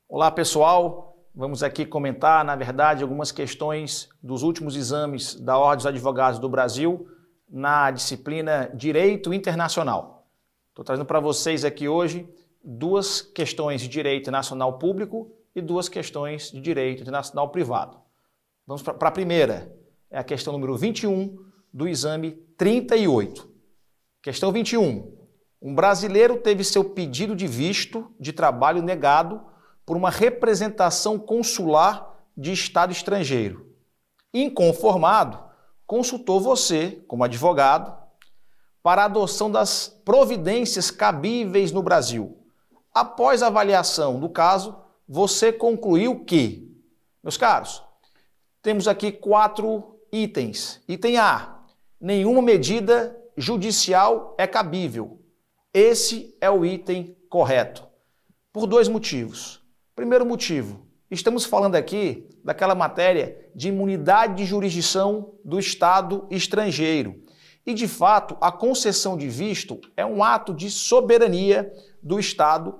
Olá pessoal, vamos aqui comentar, na verdade, algumas questões dos últimos exames da Ordem dos Advogados do Brasil na disciplina Direito Internacional. Estou trazendo para vocês aqui hoje duas questões de Direito Nacional Público e duas questões de Direito Internacional Privado. Vamos para a primeira, é a questão número 21 do exame 38. Questão 21. Um brasileiro teve seu pedido de visto de trabalho negado por uma representação consular de Estado estrangeiro. Inconformado, consultou você, como advogado, para a adoção das providências cabíveis no Brasil. Após a avaliação do caso, você concluiu que, meus caros, temos aqui 4 itens. Item A, nenhuma medida judicial é cabível. Esse é o item correto, por 2 motivos. Primeiro motivo, estamos falando aqui daquela matéria de imunidade de jurisdição do Estado estrangeiro. E, de fato, a concessão de visto é um ato de soberania do Estado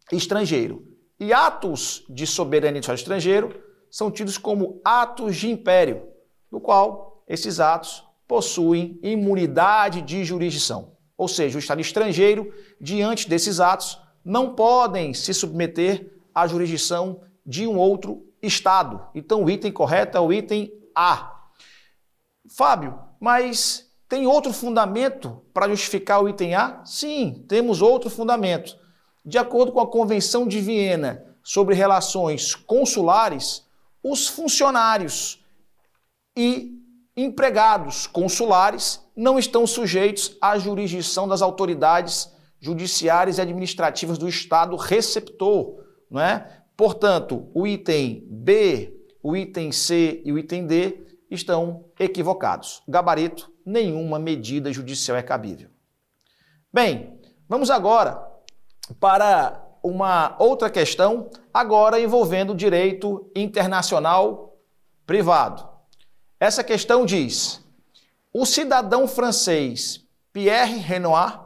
estrangeiro. E atos de soberania do Estado estrangeiro são tidos como atos de império, no qual esses atos possuem imunidade de jurisdição. Ou seja, o Estado estrangeiro, diante desses atos, não podem se submeter à jurisdição de um outro Estado. Então, o item correto é o item A. Fábio, mas tem outro fundamento para justificar o item A? Sim, temos outro fundamento. De acordo com a Convenção de Viena sobre Relações Consulares, os funcionários e empregados consulares não estão sujeitos à jurisdição das autoridades judiciárias e administrativas do Estado receptor, não é? Portanto, o item B, o item C e o item D estão equivocados. Gabarito, nenhuma medida judicial é cabível. Bem, vamos agora para uma outra questão, agora envolvendo direito internacional privado. Essa questão diz: o cidadão francês Pierre Renoir,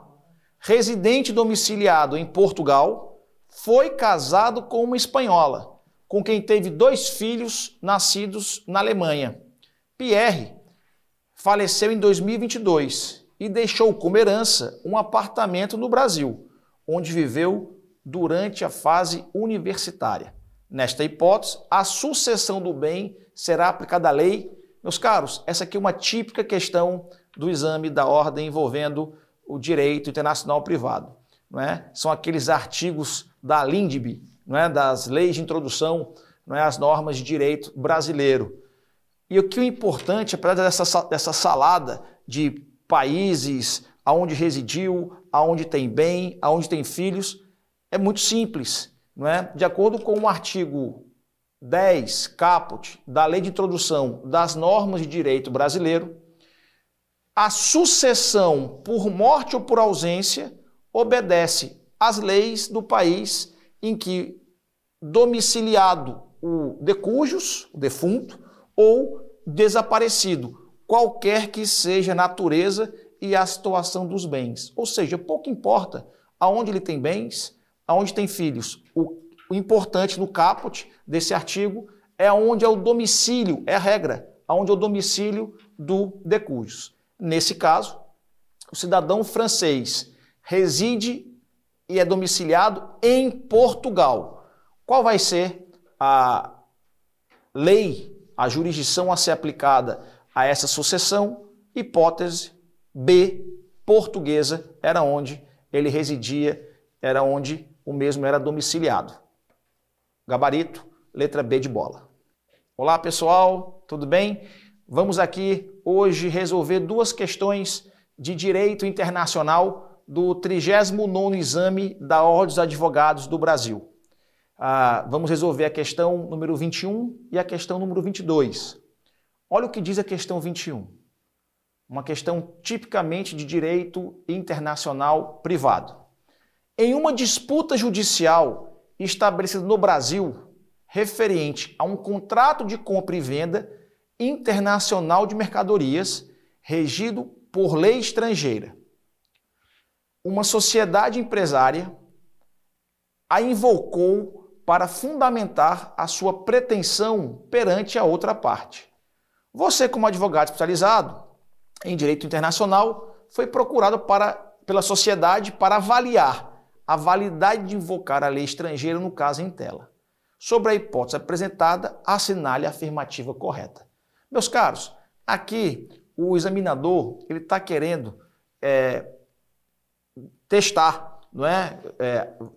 residente domiciliado em Portugal, foi casado com uma espanhola, com quem teve 2 filhos nascidos na Alemanha. Pierre faleceu em 2022 e deixou como herança um apartamento no Brasil, onde viveu durante a fase universitária. Nesta hipótese, a sucessão do bem será aplicada à lei. Meus caros, essa aqui é uma típica questão do exame da ordem envolvendo o direito internacional privado. Não é? São aqueles artigos da LINDB, não é? Das leis de introdução, não é? Às normas de direito brasileiro. E o que é importante, apesar dessa salada de países, aonde residiu, aonde tem bem, aonde tem filhos, é muito simples. Não é? De acordo com o artigo 10, caput, da lei de introdução das normas de direito brasileiro, a sucessão por morte ou por ausência obedece às leis do país em que domiciliado o decujus, o defunto, ou desaparecido, qualquer que seja a natureza e a situação dos bens. Ou seja, pouco importa aonde ele tem bens, aonde tem filhos. O importante no caput desse artigo é onde é o domicílio, é a regra, aonde é o domicílio do decujus. Nesse caso, o cidadão francês reside e é domiciliado em Portugal. Qual vai ser a lei, a jurisdição a ser aplicada a essa sucessão? Hipótese B, portuguesa, era onde ele residia, era onde o mesmo era domiciliado. Gabarito, letra B de bola. Olá pessoal, tudo bem? Vamos aqui hoje resolver 2 questões de direito internacional do 39º exame da Ordem dos Advogados do Brasil. Vamos resolver a questão número 21 e a questão número 22. Olha o que diz a questão 21. Uma questão tipicamente de direito internacional privado. Em uma disputa judicial estabelecida no Brasil, referente a um contrato de compra e venda internacional de mercadorias, regido por lei estrangeira, uma sociedade empresária a invocou para fundamentar a sua pretensão perante a outra parte. Você, como advogado especializado em direito internacional, foi procurado pela sociedade para avaliar a validade de invocar a lei estrangeira no caso em tela. Sobre a hipótese apresentada, assinale a afirmativa correta. Meus caros, aqui o examinador ele está querendo testar, não é?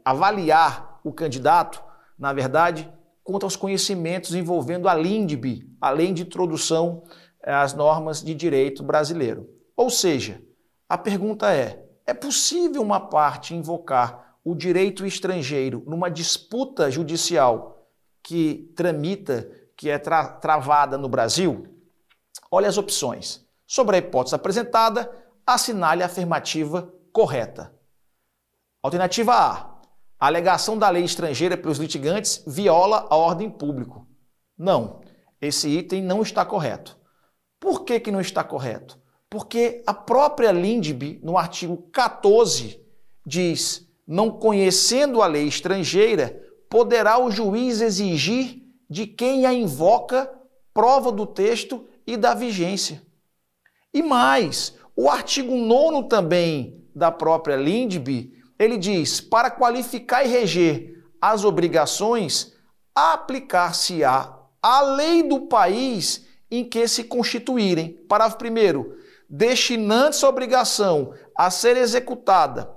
Avaliar o candidato, na verdade, quanto aos conhecimentos envolvendo a LINDB, a Lei de Introdução às Normas de Direito Brasileiro. Ou seja, a pergunta é possível uma parte invocar o direito estrangeiro numa disputa judicial que tramita, que é travada no Brasil? Olha as opções. Sobre a hipótese apresentada, assinale a afirmativa correta. Alternativa A. A alegação da lei estrangeira pelos litigantes viola a ordem pública. Não, esse item não está correto. Por que não está correto? Porque a própria LINDB, no artigo 14, diz: não conhecendo a lei estrangeira, poderá o juiz exigir de quem a invoca prova do texto e da vigência. E mais, o artigo 9º também da própria LINDB, ele diz: para qualificar e reger as obrigações, aplicar-se-á a lei do país em que se constituírem. Parágrafo 1º. Destinando-se a obrigação a ser executada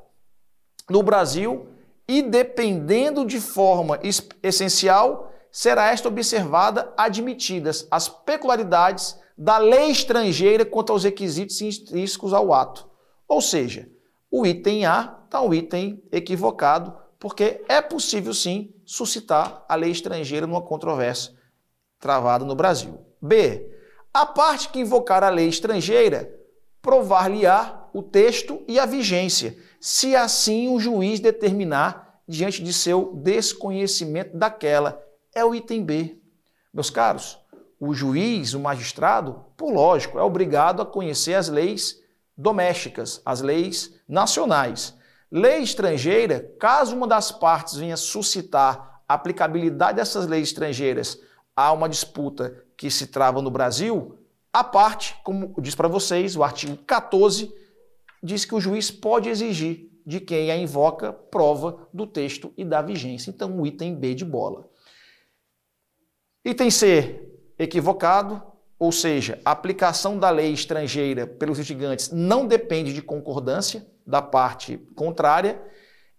no Brasil e dependendo de forma essencial, será esta observada admitidas as peculiaridades da lei estrangeira quanto aos requisitos intrínsecos ao ato. Ou seja, o item A está um item equivocado, porque é possível sim suscitar a lei estrangeira numa controvérsia travada no Brasil. B. A parte que invocar a lei estrangeira provar-lhe-á o texto e a vigência, se assim o juiz determinar diante de seu desconhecimento daquela. É o item B. Meus caros, o juiz, o magistrado, por lógico, é obrigado a conhecer as leis domésticas, as leis nacionais. Lei estrangeira, caso uma das partes venha suscitar a aplicabilidade dessas leis estrangeiras a uma disputa que se trava no Brasil, a parte, como diz para vocês, o artigo 14, diz que o juiz pode exigir de quem a invoca prova do texto e da vigência. Então, o item B de bola. Item C, equivocado, ou seja, a aplicação da lei estrangeira pelos litigantes não depende de concordância da parte contrária.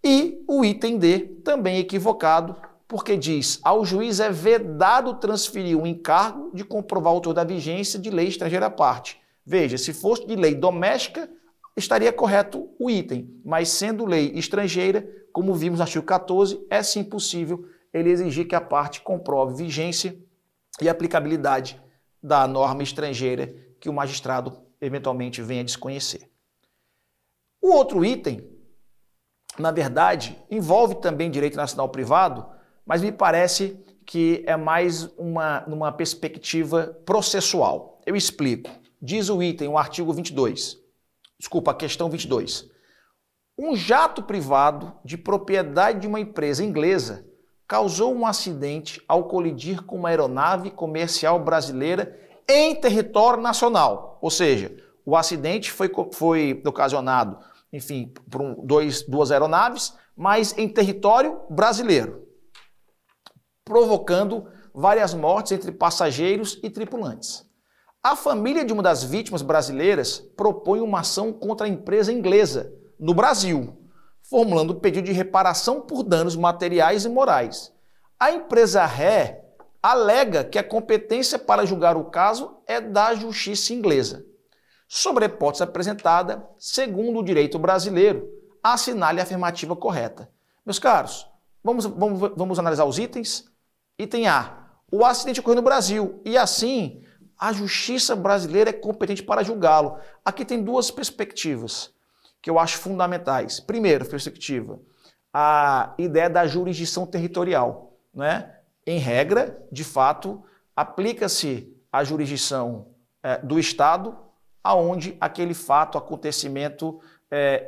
E o item D, também equivocado, porque diz: ao juiz é vedado transferir o encargo de comprovar o autor da vigência de lei estrangeira à parte. Veja, se fosse de lei doméstica, estaria correto o item, mas sendo lei estrangeira, como vimos no artigo 14, é sim possível ele exigir que a parte comprove vigência e aplicabilidade da norma estrangeira que o magistrado eventualmente venha a desconhecer. O outro item, na verdade, envolve também direito nacional privado, mas me parece que é mais numa perspectiva processual. Eu explico. Diz o item, o artigo 22. Desculpa, a questão 22. Um jato privado de propriedade de uma empresa inglesa causou um acidente ao colidir com uma aeronave comercial brasileira em território nacional. Ou seja, o acidente foi ocasionado, enfim, por duas aeronaves, mas em território brasileiro, provocando várias mortes entre passageiros e tripulantes. A família de uma das vítimas brasileiras propõe uma ação contra a empresa inglesa no Brasil, formulando pedido de reparação por danos materiais e morais. A empresa ré alega que a competência para julgar o caso é da justiça inglesa. Sobre a hipótese apresentada, segundo o direito brasileiro, assinale a afirmativa correta. Meus caros, vamos analisar os itens. Item A. O acidente ocorreu no Brasil e, assim, a justiça brasileira é competente para julgá-lo. Aqui tem duas perspectivas que eu acho fundamentais. Primeira perspectiva, a ideia da jurisdição territorial, né? Em regra, de fato, aplica-se a jurisdição do Estado aonde aquele fato, acontecimento,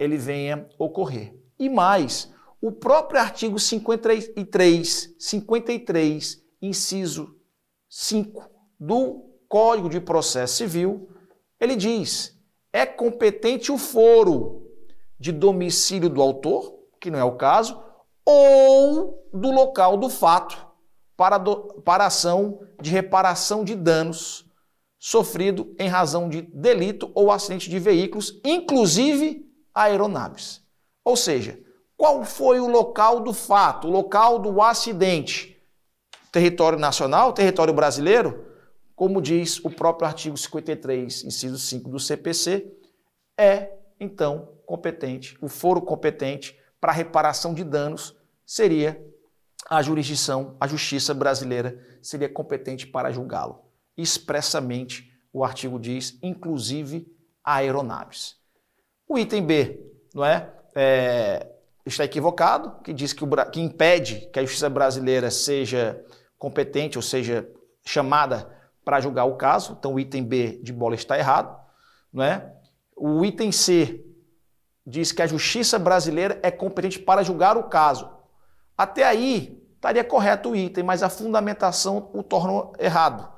ele venha ocorrer. E mais, o próprio artigo 53, inciso 5 do Código de Processo Civil, ele diz: é competente o foro de domicílio do autor, que não é o caso, ou do local do fato para ação de reparação de danos sofrido em razão de delito ou acidente de veículos, inclusive aeronaves. Ou seja, qual foi o local do fato, o local do acidente? Território nacional, território brasileiro? Como diz o próprio artigo 53, inciso 5 do CPC, é, então, competente, o foro competente para reparação de danos seria a jurisdição, a justiça brasileira seria competente para julgá-lo. Expressamente, o artigo diz, inclusive aeronaves. O item B, não é? Está equivocado, que diz que impede que a justiça brasileira seja competente, ou seja, chamada para julgar o caso. Então, o item B de bola está errado, não é? O item C diz que a justiça brasileira é competente para julgar o caso. Até aí, estaria correto o item, mas a fundamentação o torna errado,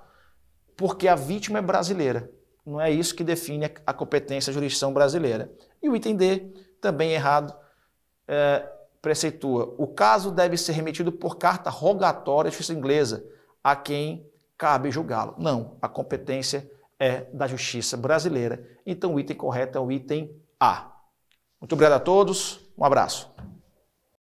porque a vítima é brasileira. Não é isso que define a competência da jurisdição brasileira. E o item D, também errado, preceitua: o caso deve ser remetido por carta rogatória à justiça inglesa, a quem cabe julgá-lo. Não, a competência é da justiça brasileira. Então o item correto é o item A. Muito obrigado a todos, um abraço.